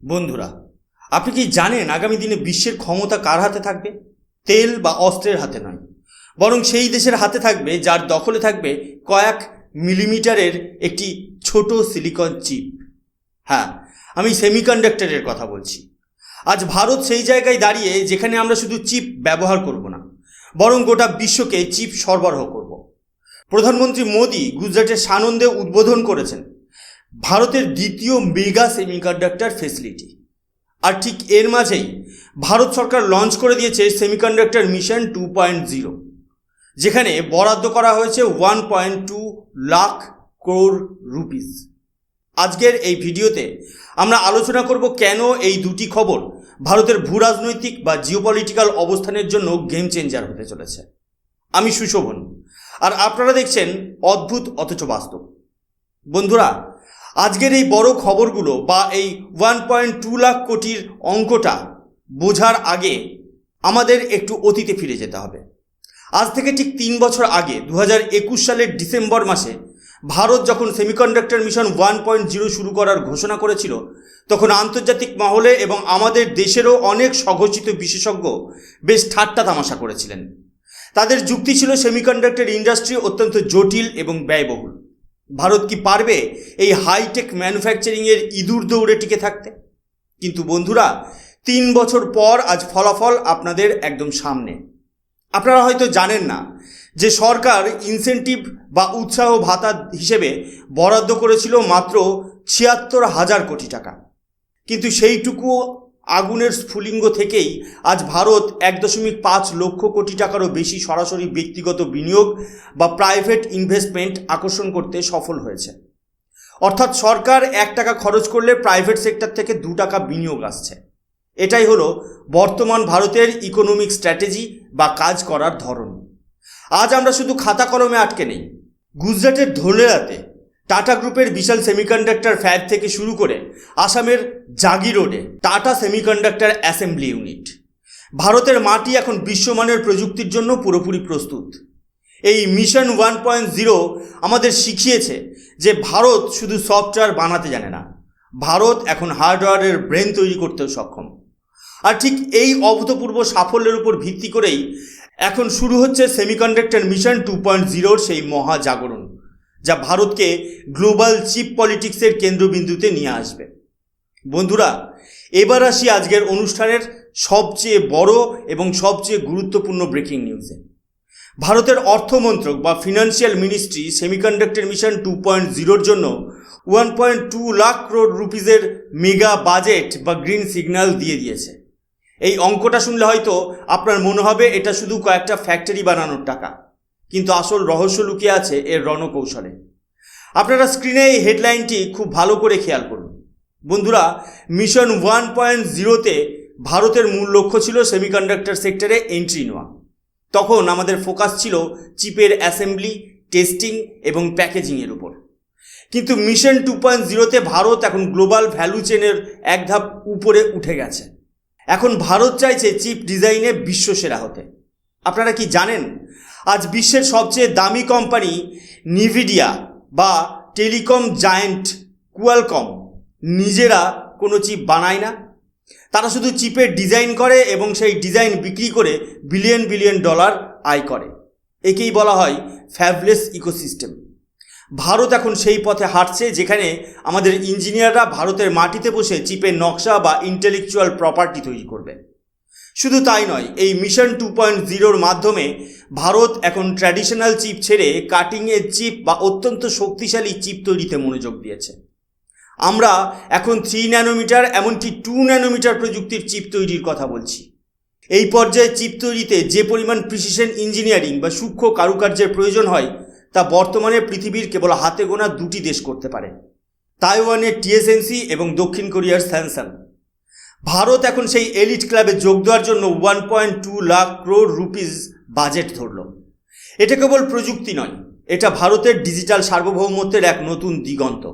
বন্ধুরা, আপনি কি জানেন আগামী দিনে বিশ্বের ক্ষমতা কার হাতে থাকবে? তেল বা অস্ত্রের হাতে নয়, বরং সেই দেশের হাতে থাকবে যার দখলে থাকবে কয়েক মিলিমিটারের একটি ছোট সিলিকন চিপ। হ্যাঁ, আমি সেমিকন্ডাক্টরের কথা বলছি। আজ ভারত সেই জায়গায় দাঁড়িয়ে যেখানে আমরা শুধু চিপ ব্যবহার করব না, বরং গোটা বিশ্বকে চিপ সরবরাহ করব। প্রধানমন্ত্রী মোদি গুজরাটের সানন্দে উদ্বোধন করেছেন ভারতের দ্বিতীয় মেগা সেমিকন্ডাক্টর ফেসিলিটি। আর ঠিক এর মাঝেই ভারত সরকার লঞ্চ করে দিয়েছে সেমিকন্ডাক্টর মিশন 2.0, যেখানে বরাদ্দ করা হয়েছে 1.2 লাখ করোড় রুপিস। আজকের এই ভিডিওতে আমরা আলোচনা করব কেন এই দুটি খবর ভারতের ভূরাজনৈতিক বা জিওপলিটিক্যাল অবস্থানের জন্য গেম চেঞ্জার হতে চলেছে। আমি সুশোভন, আর আপনারা দেখছেন অদ্ভুত অথচ বাস্তব। বন্ধুরা, আজকের এই বড় খবরগুলো বা এই 1.2 লাখ কোটির অঙ্কটা বোঝার আগে আমাদের একটু অতীতে ফিরে যেতে হবে। আজ থেকে ঠিক 3 বছর আগে 2021 সালের ডিসেম্বর মাসে ভারত যখন সেমিকন্ডাক্টর মিশন 1.0 শুরু করার ঘোষণা করেছিল, তখন আন্তর্জাতিক মহলে এবং আমাদের দেশেরও অনেক স্বঘোষিত বিশেষজ্ঞ বেশ ঠাট্টা তামাশা করেছিলেন। তাদের যুক্তি ছিল সেমিকন্ডাক্টর ইন্ডাস্ট্রি অত্যন্ত জটিল এবং ব্যয়বহুল। ভারত কি পারবে এই হাইটেক ম্যানুফ্যাকচারিংয়ের ইঁদুর দৌড়ে টিকে থাকতে? কিন্তু বন্ধুরা, 3 বছর পর আজ ফলাফল আপনাদের একদম সামনে। আপনারা হয়তো জানেন না যে সরকার ইনসেন্টিভ বা উৎসাহ ভাতা হিসেবে বরাদ্দ করেছিল মাত্র ৭৬,০০০ কোটি টাকা। কিন্তু সেইটুকু আগুনের স্ফুলিঙ্গ থেকেই আজ ভারত ১.৫ লক্ষ কোটি টাকারও বেশি সরাসরি ব্যক্তিগত বিনিয়োগ বা প্রাইভেট ইনভেস্টমেন্ট আকর্ষণ করতে সফল হয়েছে। অর্থাৎ সরকার ১ টাকা খরচ করলে প্রাইভেট সেক্টর থেকে ২ টাকা বিনিয়োগ আসছে। এটাই হলো বর্তমান ভারতের ইকোনমিক স্ট্র্যাটেজি বা কাজ করার ধরন। আজ আমরা শুধু খাতা কলমে আটকে নেই। গুজরাটের ধোলেরাতে টাটা গ্রুপের বিশাল সেমিকন্ডাক্টর ফ্যাব থেকে শুরু করে আসামের জাগি রোডে টাটা সেমিকন্ডাক্টর অ্যাসেম্বলি ইউনিট। ভারতের মাটি এখন বিশ্বমানের প্রযুক্তির জন্য পুরোপুরি প্রস্তুত। এই মিশন 1.0 আমাদের শিখিয়েছে যে ভারত শুধু সফটওয়্যার বানাতে জানে না, ভারত এখন হার্ডওয়্যারের ব্রেন তৈরি করতেও সক্ষম। আর ঠিক এই অভূতপূর্ব সাফল্যের উপর ভিত্তি করেই এখন শুরু হচ্ছে সেমিকন্ডাক্টর মিশন 2.0 সেই মহাজাগরণ, যা ভারতকে গ্লোবাল চিপ পলিটিক্সের কেন্দ্রবিন্দুতে নিয়ে আসবে। বন্ধুরা, এবার আসি আজকের অনুষ্ঠানের সবচেয়ে বড় এবং সবচেয়ে গুরুত্বপূর্ণ ব্রেকিং নিউজে। ভারতের অর্থমন্ত্রক বা ফিনান্সিয়াল মিনিস্ট্রি সেমিকন্ডাক্টর মিশন 2.0-র জন্য 1.2 লাখ করোড় রুপিসের মেগা বাজেট বা গ্রিন সিগন্যাল দিয়ে দিয়েছে। এই অঙ্কটা শুনলে হয়তো আপনার মনে হবে এটা শুধু কয়েকটা ফ্যাক্টরি বানানোর টাকা, কিন্তু আসল রহস্য লুকিয়ে আছে এর রণকৌশলে। আপনারা স্ক্রিনে এই হেডলাইনটি খুব ভালো করে খেয়াল করুন। বন্ধুরা, মিশন 1.0-তে ভারতের মূল লক্ষ্য ছিল সেমিকন্ডাক্টর সেক্টরে এন্ট্রি নেওয়া। তখন আমাদের ফোকাস ছিল চিপের অ্যাসেম্বলি, টেস্টিং এবং প্যাকেজিংয়ের উপর। কিন্তু মিশন 2.0-তে ভারত এখন গ্লোবাল ভ্যালু চেনের এক ধাপ উপরে উঠে গেছে। এখন ভারত চাইছে চিপ ডিজাইনে বিশ্বসেরা হতে। আপনারা কি জানেন, আজ বিশ্বের সবচেয়ে দামি কোম্পানি নিভিডিয়া বা টেলিকম জায়েন্ট কোয়ালকম নিজেরা কোনো চিপ বানায় না। তারা শুধু চিপের ডিজাইন করে এবং সেই ডিজাইন বিক্রি করে বিলিয়ন বিলিয়ন ডলার আয় করে। একেই বলা হয় ফ্যাবলেস ইকোসিস্টেম। ভারত এখন সেই পথে হাঁটছে যেখানে আমাদের ইঞ্জিনিয়াররা ভারতের মাটিতে বসে চিপের নকশা বা ইন্টেলেকচুয়াল প্রপার্টি তৈরি করবে। শুধু তাই নয়, এই মিশন 2.0-র মাধ্যমে ভারত এখন ট্র্যাডিশনাল চিপ ছেড়ে কাটিং এজ চিপ বা অত্যন্ত শক্তিশালী চিপ তৈরিতে মনোযোগ দিয়েছে। আমরা এখন 3 ন্যানোমিটার এমনকি 2 ন্যানোমিটার প্রযুক্তির চিপ তৈরির কথা বলছি। এই পর্যায়ে চিপ তৈরিতে যে পরিমাণ প্রিসিশন ইঞ্জিনিয়ারিং বা সূক্ষ্ম কারুকার্যের প্রয়োজন হয় তা বর্তমানে পৃথিবীর কেবল হাতে গোনা 2টি দেশ করতে পারে, তাইওয়ানের TSMC এবং দক্ষিণ কোরিয়ার স্যামসাং। ভারত এখন সেই এলিট ক্লাবে যোগ দেওয়ার জন্য 1.2 লাখ করোড় রুপিস বাজেট ধরল। এটা কেবল প্রযুক্তি নয়, এটা ভারতের ডিজিটাল সার্বভৌমত্বের এক নতুন দিগন্ত।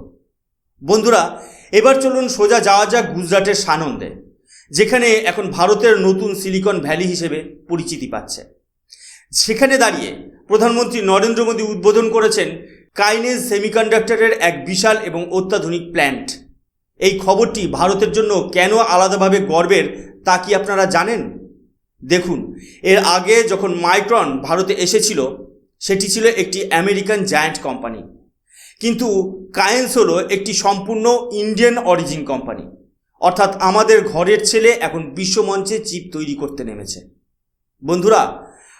বন্ধুরা, এবার চলুন সোজা যাওয়া যাক গুজরাটের সানন্দে, যেখানে এখন ভারতের নতুন সিলিকন ভ্যালি হিসেবে পরিচিতি পাচ্ছে। সেখানে দাঁড়িয়ে প্রধানমন্ত্রী নরেন্দ্র মোদী উদ্বোধন করেছেন কাইনেজ সেমিকন্ডাক্টরের এক বিশাল এবং অত্যাধুনিক প্ল্যান্ট। এই খবরটি ভারতের জন্য কেন আলাদাভাবে গর্বের তা কি আপনারা জানেন? দেখুন, এর আগে যখন মাইক্রন ভারতে এসেছিল সেটি ছিল একটি আমেরিকান জায়ান্ট কোম্পানি, কিন্তু কায়েন্স হলো একটি সম্পূর্ণ ইন্ডিয়ান অরিজিন কোম্পানি। অর্থাৎ আমাদের ঘরের ছেলে এখন বিশ্বমঞ্চে চিপ তৈরি করতে নেমেছে। বন্ধুরা,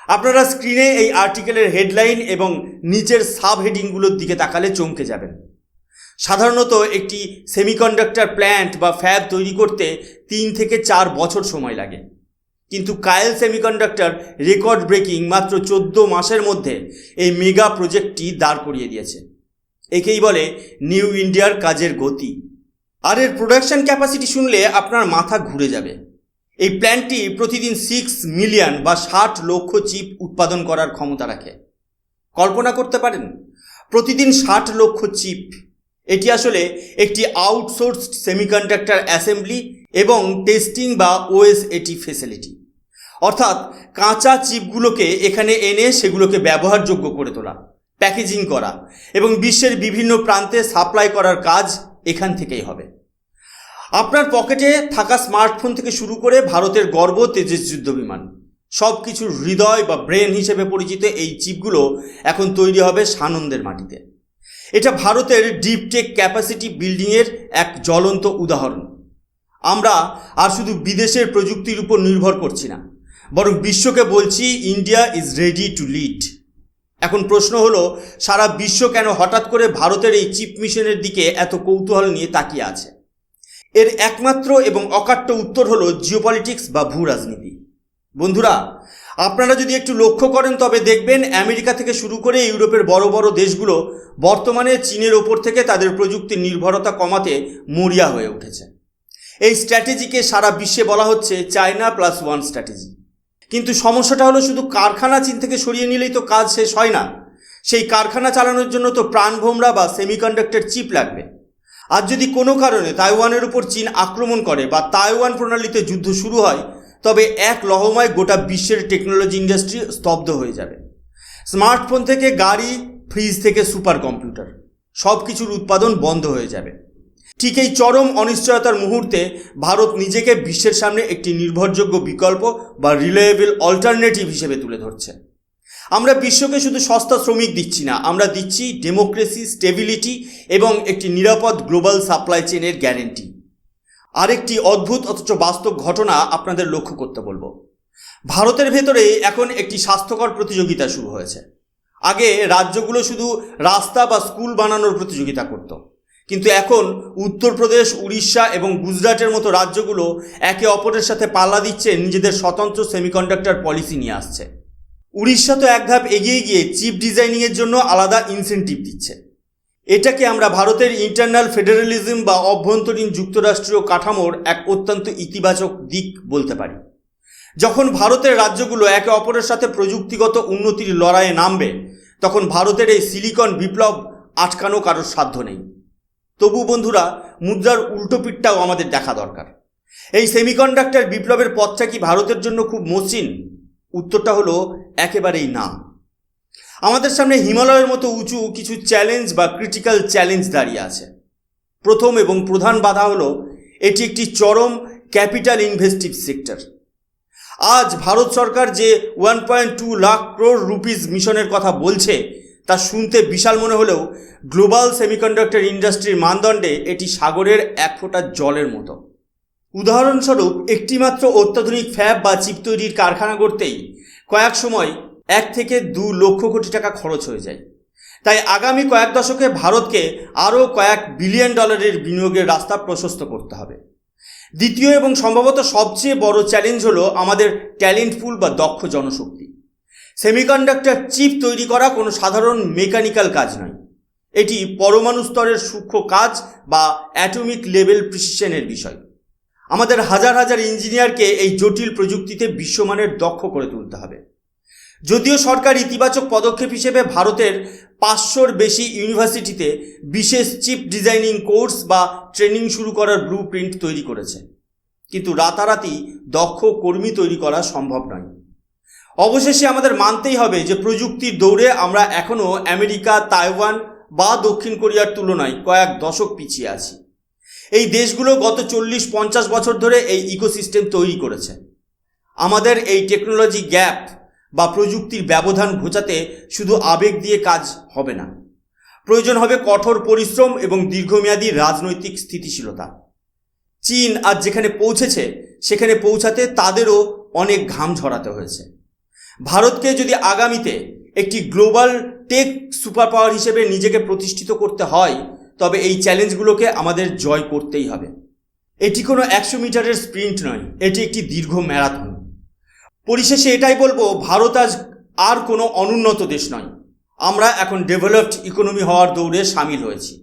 আপনারা স্ক্রিনে এই আর্টিকেলের হেডলাইন এবং নিচের সাব হেডিংগুলোর দিকে তাকালে চমকে যাবেন। সাধারণত একটি সেমিকন্ডাক্টর প্ল্যান্ট বা ফ্যাব তৈরি করতে 3 থেকে 4 বছর সময় লাগে, কিন্তু কায়েল সেমিকন্ডাক্টর রেকর্ড ব্রেকিং মাত্র 14 মাসের মধ্যে এই মেগা প্রজেক্টটি দাঁড় করিয়ে দিয়েছে। একেই বলে নিউ ইন্ডিয়ার কাজের গতি। আর এর প্রোডাকশন ক্যাপাসিটি শুনলে আপনার মাথা ঘুরে যাবে। এই প্ল্যান্টটি প্রতিদিন 6 মিলিয়ন বা 60 লক্ষ চিপ উৎপাদন করার ক্ষমতা রাখে। কল্পনা করতে পারেন, প্রতিদিন 60 লক্ষ চিপ। এটি আসলে একটি আউটসোর্সড সেমিকন্ডাক্টর অ্যাসেম্বলি এবং টেস্টিং বা ওএসএটি ফেসিলিটি। অর্থাৎ কাঁচা চিপগুলোকে এখানে এনে সেগুলোকে ব্যবহারযোগ্য করে তোলা, প্যাকেজিং করা এবং বিশ্বের বিভিন্ন প্রান্তে সাপ্লাই করার কাজ এখান থেকেই হবে। আপনার পকেটে থাকা স্মার্টফোন থেকে শুরু করে ভারতের গর্ব তেজস যুদ্ধ বিমান, সব কিছুর হৃদয় বা ব্রেন হিসেবে পরিচিত এই চিপগুলো এখন তৈরি হবে সানন্দের মাটিতে। এটা ভারতের ডিপ টেক ক্যাপাসিটি বিল্ডিংয়ের এক জ্বলন্ত উদাহরণ। আমরা আর শুধু বিদেশের প্রযুক্তির উপর নির্ভর করছি না, বরং বিশ্বকে বলছি India is ready to lead. এখন প্রশ্ন হলো, সারা বিশ্ব কেন হঠাৎ করে ভারতের এই চিপ মিশনের দিকে এত কৌতূহল নিয়ে তাকিয়ে আছে? এর একমাত্র এবং অকাট্য উত্তর হলো জিওপলিটিক্স বা ভূ রাজনীতি। বন্ধুরা, আপনারা যদি একটু লক্ষ্য করেন তবে দেখবেন আমেরিকা থেকে শুরু করে ইউরোপের বড় বড় দেশগুলো বর্তমানে চীনের ওপর থেকে তাদের প্রযুক্তির নির্ভরতা কমাতে মরিয়া হয়ে উঠেছে। এই স্ট্র্যাটেজিকে সারা বিশ্বে বলা হচ্ছে চায়না +1 স্ট্র্যাটেজি। কিন্তু সমস্যাটা হলো, শুধু কারখানা চীন থেকে সরিয়ে নিলেই তো কাজ শেষ হয় না। সেই কারখানা চালানোর জন্য তো প্রাণভোমরা বা সেমিকন্ডাক্টর চিপ লাগবে। আর যদি কোনো কারণে তাইওয়ানের উপর চীন আক্রমণ করে বা তাইওয়ান প্রণালীতে যুদ্ধ শুরু হয়, তবে এক লহমায় গোটা বিশ্বের টেকনোলজি ইন্ডাস্ট্রি স্তব্ধ হয়ে যাবে। স্মার্টফোন থেকে গাড়ি, ফ্রিজ থেকে সুপার কম্পিউটার, সব কিছুর উৎপাদন বন্ধ হয়ে যাবে। ঠিক এই চরম অনিশ্চয়তার মুহূর্তে ভারত নিজেকে বিশ্বের সামনে একটি নির্ভরযোগ্য বিকল্প বা রিলায়েবল অল্টারনেটিভ হিসেবে তুলে ধরছে। আমরা বিশ্বকে শুধু সস্তা শ্রমিক দিচ্ছি না, আমরা দিচ্ছি ডেমোক্রেসি, স্টেবিলিটি এবং একটি নিরাপদ গ্লোবাল সাপ্লাই চেনের গ্যারেন্টি। আরেকটি অদ্ভুত অথচ বাস্তব ঘটনা আপনাদের লক্ষ্য করতে বলবো। ভারতের ভেতরে এখন একটি স্বাস্থ্যকর প্রতিযোগিতা শুরু হয়েছে। আগে রাজ্যগুলো শুধু রাস্তা বা স্কুল বানানোর প্রতিযোগিতা করত, কিন্তু এখন উত্তরপ্রদেশ, উড়িষ্যা এবং গুজরাটের মতো রাজ্যগুলো একে অপরের সাথে পাল্লা দিচ্ছে, নিজেদের স্বতন্ত্র সেমিকন্ডাক্টর পলিসি নিয়ে আসছে। উড়িষ্যা তো এক ধাপ এগিয়ে গিয়ে চিপ ডিজাইনিংয়ের জন্য আলাদা ইনসেন্টিভ দিচ্ছে। এটাকে আমরা ভারতের ইন্টারনাল ফেডারেলিজম বা অভ্যন্তরীণ যুক্তরাষ্ট্রীয় কাঠামোর এক অত্যন্ত ইতিবাচক দিক বলতে পারি। যখন ভারতের রাজ্যগুলো একে অপরের সাথে প্রযুক্তিগত উন্নতির লড়াইয়ে নামবে, তখন ভারতের এই সিলিকন বিপ্লব আটকানো কারোর সাধ্য নেই। তবু বন্ধুরা, মুদ্রার উল্টো পিঠটাও আমাদের দেখা দরকার। এই সেমিকন্ডাক্টর বিপ্লবের পথটা কি ভারতের জন্য খুব মসৃণ? উত্তরটা হলো একেবারেই না। আমাদের সামনে হিমালয়ের মতো উঁচু কিছু চ্যালেঞ্জ বা ক্রিটিক্যাল চ্যালেঞ্জ দাঁড়িয়ে আছে। প্রথম এবং প্রধান বাধা হলো, এটি একটি চরম ক্যাপিটাল ইনভেস্টিভ সেক্টর। আজ ভারত সরকার যে 1.2 লাখ crore রুপিস মিশনের কথা বলছে, তা শুনতে বিশাল মনে হলেও গ্লোবাল সেমিকন্ডাক্টর ইন্ডাস্ট্রির মানদণ্ডে এটি সাগরের এক ফোঁটা জলের মতো। উদাহরণস্বরূপ, একটিমাত্র অত্যাধুনিক ফ্যাব বা চিপ তৈরির কারখানা করতেই কয়েক সময় 1 থেকে 2 লক্ষ কোটি টাকা খরচ হয়ে যায়। তাই আগামী কয়েক দশকে ভারতকে আরও কয়েক বিলিয়ন ডলারের বিনিয়োগের রাস্তা প্রশস্ত করতে হবে। দ্বিতীয় এবং সম্ভবত সবচেয়ে বড় চ্যালেঞ্জ হলো আমাদের ট্যালেন্ট পুল বা দক্ষ জনশক্তি। সেমিকন্ডাক্টর চিপ তৈরি করা কোনো সাধারণ মেকানিক্যাল কাজ নয়। এটি পরমাণু স্তরের সূক্ষ্ম কাজ বা অ্যাটমিক লেভেল প্রিসিশনের বিষয়। আমাদের হাজার হাজার ইঞ্জিনিয়ারকে এই জটিল প্রযুক্তিতে বিশ্বমানের দক্ষ করে তুলতে হবে। যদিও সরকার ইতিবাচক পদক্ষেপ হিসেবে ভারতের 500-র বেশি ইউনিভার্সিটিতে বিশেষ চিপ ডিজাইনিং কোর্স বা ট্রেনিং শুরু করার ব্লু প্রিন্ট তৈরি করেছে, কিন্তু রাতারাতি দক্ষ কর্মী তৈরি করা সম্ভব নয়। অবশেষে আমাদের মানতেই হবে যে প্রযুক্তির দৌড়ে আমরা এখনও আমেরিকা, তাইওয়ান বা দক্ষিণ কোরিয়ার তুলনায় কয়েক দশক পিছিয়ে আছি। এই দেশগুলো গত 40-50 বছর ধরে এই ইকোসিস্টেম তৈরি করেছে। আমাদের এই টেকনোলজি গ্যাপ বা প্রযুক্তির ব্যবধান ঘোচাতে শুধু আবেগ দিয়ে কাজ হবে না, প্রয়োজন হবে কঠোর পরিশ্রম এবং দীর্ঘমেয়াদী রাজনৈতিক স্থিতিশীলতা। চীন আজ যেখানে পৌঁছেছে সেখানে পৌঁছাতে তাদেরও অনেক ঘাম ঝরাতে হয়েছে। ভারতকে যদি আগামীতে একটি গ্লোবাল টেক সুপার পাওয়ার হিসেবে নিজেকে প্রতিষ্ঠিত করতে হয়, তবে এই চ্যালেঞ্জগুলোকে আমাদের জয় করতেই হবে। এটি কোনো 100 মিটারের স্প্রিন্ট নয়, এটি একটি দীর্ঘ ম্যারাথন। পরিশেষে এটাই বলবো, ভারত আজ আর কোনো অনুন্নত দেশ নয়, আমরা এখন ডেভেলপড ইকোনমি হওয়ার দৌড়ে সামিল হয়েছি।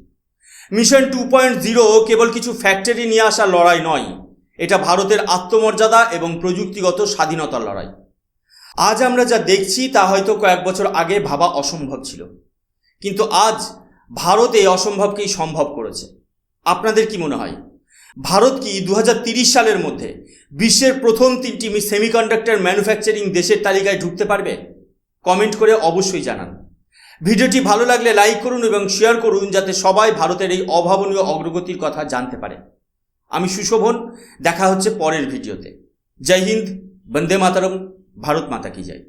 মিশন 2.0 কেবল কিছু ফ্যাক্টরি নিয়ে আসা লড়াই নয়, এটা ভারতের আত্মমর্যাদা এবং প্রযুক্তিগত স্বাধীনতার লড়াই। আজ আমরা যা দেখছি তা হয়তো কয়েক বছর আগে ভাবা অসম্ভব ছিল, কিন্তু আজ ভারত এই অসম্ভবকেই সম্ভব করেছে। আপনাদের কি মনে হয়, ভারত কি 2030 সালের মধ্যে বিশ্বের প্রথম 3টি সেমিকন্ডাক্টর ম্যানুফ্যাকচারিং দেশের তালিকায় ঢুকতে পারবে? কমেন্ট করে অবশ্যই জানান। ভিডিওটি ভালো লাগলে লাইক করুন এবং শেয়ার করুন, যাতে সবাই ভারতের এই অভাবনীয় অগ্রগতির কথা জানতে পারে। আমি সুশোভন, দেখা হচ্ছে পরের ভিডিওতে। জয় হিন্দ, বন্দে মাতরম, ভারত মাতা কি জয়।